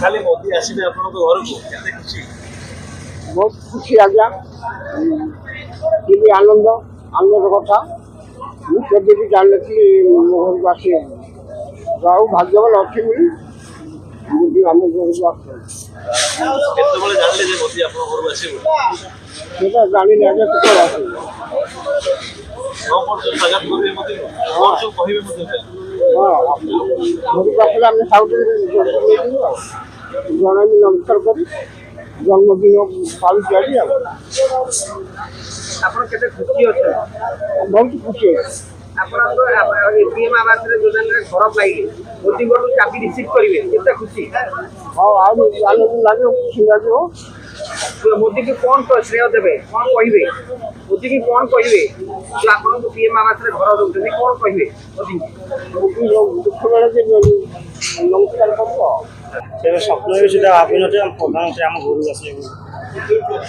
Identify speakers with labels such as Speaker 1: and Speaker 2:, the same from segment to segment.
Speaker 1: ଖାଲି ମୋଦି ଆସିଲେ ଆପଣଙ୍କ ଘରକୁ କେତେ ଖୁସି?
Speaker 2: ବହୁତ ଖୁସି ଆଜ୍ଞା, କିନ୍ତୁ ଆନନ୍ଦ କଥା। ମୁଁ କେବେ ବି ଜାଣିନଥିଲି ମୋ ଘରକୁ ଆସିବେ। ଯାଉ ଭାଗ୍ୟବାନ ଅଛି ବୋଲି ମୋଦି ଆମ ଘରକୁ ଆସୁଛନ୍ତି।
Speaker 1: କେତେବେଳେ ଜାଣିଲେ ଯେ ମୋଦି ଆପଣଙ୍କ ଘରକୁ ଆସିବେ?
Speaker 2: ସେଟା ଜାଣିନି ଆଜ୍ଞା କେତେବେଳେ ଆସିବେ।
Speaker 1: କଣ କଣ ସବୁ ସ୍ୱାଗତ କରିବେ ମୋଦି? କଣ ସବୁ କହିବେ ମୋଦି?
Speaker 2: ହଁ, ଘରକୁ ଆସିଲେ ଆମେ ସାଉଦିରେ ନେଇଯିବୁ ଆଉ ଜଣେଇବି ନମସ୍କାର କରି ଜନ୍ମଦିନ ପାଳୁଛି ଆଜି ଆଉ।
Speaker 3: ଆପଣ କେତେ ଖୁସି ଅଛନ୍ତି?
Speaker 2: ବହୁତ ଖୁସି ଅଛି।
Speaker 3: ଆପଣଙ୍କ ପିଏମ୍ ଆବାସ ଯୋଜନାରେ ଘର ପାଇଲେ, ମୋଦିଙ୍କଠୁ ଚାବି ରିସିଭ୍ କରିବେ, କେତେ ଖୁସି?
Speaker 2: ହଁ, ଆଉ ଆନନ୍ଦ ଲାଗିବ, ଖୁସି ଲାଗିବ।
Speaker 3: ମୋଦିକି କଣ ଶ୍ରେୟ ଦେବେ, କଣ କହିବେ? ମୋଦିକି କଣ କହିବେ ଯୋଉ ଆପଣଙ୍କୁ ପିଏମ୍ ଆବାସରେ ଘର ଦଉଛନ୍ତି, କଣ କହିବେ ମୋଦିଙ୍କୁ?
Speaker 2: ଦୁଃଖ ବେଳେ ଯେ ନମସ୍କାର କରିବ।
Speaker 4: ତେବେ ସ୍ୱପ୍ନରେ ସୁଦ୍ଧା ଭାବିନଥିଲେ ଆମ ପ୍ରଧାନମନ୍ତ୍ରୀ ଆମ ଘରକୁ ଆସିବେ ବୋଲି।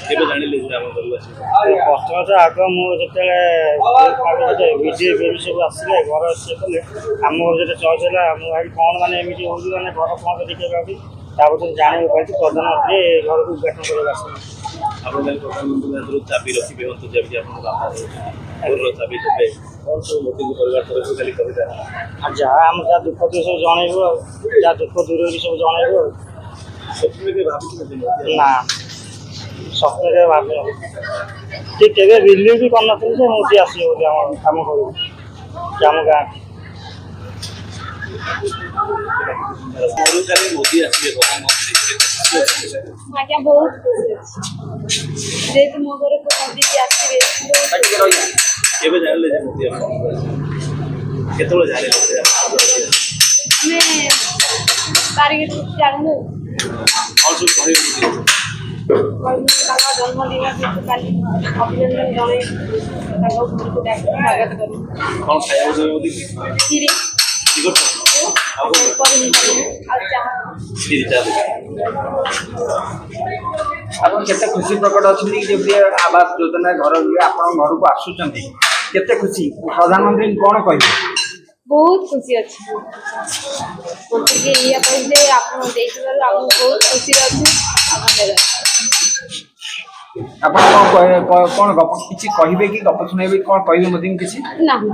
Speaker 1: କେବେ ଜାଣିଲେ ଯେ ଆମ ଘରକୁ ଆସିବେ?
Speaker 4: ପ୍ରଥମେ ତ ଆଗ ମୁଁ ଯେତେବେଳେ ବିଜେପି ସବୁ ଆସିଲେ ଘର ସିଏ କଲେ ଆମ ଘର ଯେତେ ଚଏସ୍ ହେଲା ମୁଁ ଭାବି କ'ଣ ମାନେ ଏମିତି ହେଉଛି ମାନେ ଘର କ'ଣ ଦେଖିବାକୁ ଭାବି ତାପରେ ଜାଣିବାକୁ ପାଇଛି ପ୍ରଧାନମନ୍ତ୍ରୀ ଘରକୁ ଉଦ୍ଘାଟନ କରିବାକୁ ଆସିବେ।
Speaker 1: ଆପଣ କାଲି ପ୍ରଧାନମନ୍ତ୍ରୀ ହାତରୁ ଚାବି ରଖିବେ, ଯେମିତି ଆପଣଙ୍କ ବାପା ଘରର ଚାବି ଦେବେ, କ'ଣ ସବୁ ମୋଦିଙ୍କ ପରିବାର ତରଫରୁ ଖାଲି କହିଲା?
Speaker 4: ଆଉ ଯାହା ଆମେ ଯାହା ଦୁଃଖ ଦିଅ ସବୁ ଜଣେଇବୁ ଆଉ ଯାହା ଦୁଃଖ ଦୂର ହେଇକି ସବୁ ଜଣେଇବୁ ଆଉ।
Speaker 1: ସ୍ୱପ୍ନରେ କେବେ ଭାବିଥିଲେ?
Speaker 4: ନା, ସ୍ୱପ୍ନରେ କେବେ ଭାବିନୁ କି କେବେ ବିଲିଭ୍ ବି କରିନଥିଲି ଯେ ମୋଦି ଆସିବ ବୋଲି ଆମ ଘରକୁ କି ଆମ ଗାଁ।
Speaker 1: ଖାଲି ମୋଦି ଆସିବେ ପ୍ରଧାନମନ୍ତ୍ରୀ,
Speaker 5: ଆଜ୍ଞା ବହୁତ ଖୁସି ଅଛି ଯେହେତୁ ମୋ ଘରକୁ ମୋଦି ଆସିବେ।
Speaker 1: କେବେ ଜାଣିଲେ ଯେ ମୋଦି ଆପଣଙ୍କ କେତେବେଳେ ଜାଣିଲେ?
Speaker 5: ଆମେ ତାରିଖ ଜାଣିଲୁ
Speaker 1: କ'ଣ ସବୁ କହିବେ?
Speaker 5: ତାଙ୍କ ଜନ୍ମଦିନ ଯେହେତୁ କାଲି ଅଭିନନ୍ଦନ ଜଣେଇ ତାଙ୍କ ଘରକୁ ଡାକି ସ୍ୱାଗତ କରୁ।
Speaker 1: କ'ଣ ଖାଇବାକୁ ଦେବେ ମୋଦି?
Speaker 5: କ୍ଷୀରି
Speaker 1: ଆଉ
Speaker 5: ଚାହା।
Speaker 1: କ୍ଷୀରି ଚା ଦେବେ।
Speaker 3: ଆପଣ କେତେ ଖୁସି ପ୍ରକଟ ଅଛନ୍ତି ଯେ ଆବାସ ଯୋଜନା ଘର ଆପଣଙ୍କ ଘରକୁ ଆସୁଛନ୍ତି, କେତେ ଖୁସି? ପ୍ରଧାନମନ୍ତ୍ରୀ କ'ଣ କହିବେ?
Speaker 5: ବହୁତ ଖୁସି ଅଛି। ମନ୍ତ୍ରୀକି ଇଏ କହିଲେ ଆପଣ ଦେଇଥିବାରୁ ଆମକୁ ବହୁତ ଖୁସିରେ ଅଛୁ।
Speaker 3: ଆପଣ କ'ଣ ଗପ କିଛି କହିବେ କି ଗପ ଶୁଣାଇବେ, କ'ଣ କହିବେ ମୋଦିଙ୍କୁ କିଛି?
Speaker 5: ନାହିଁ।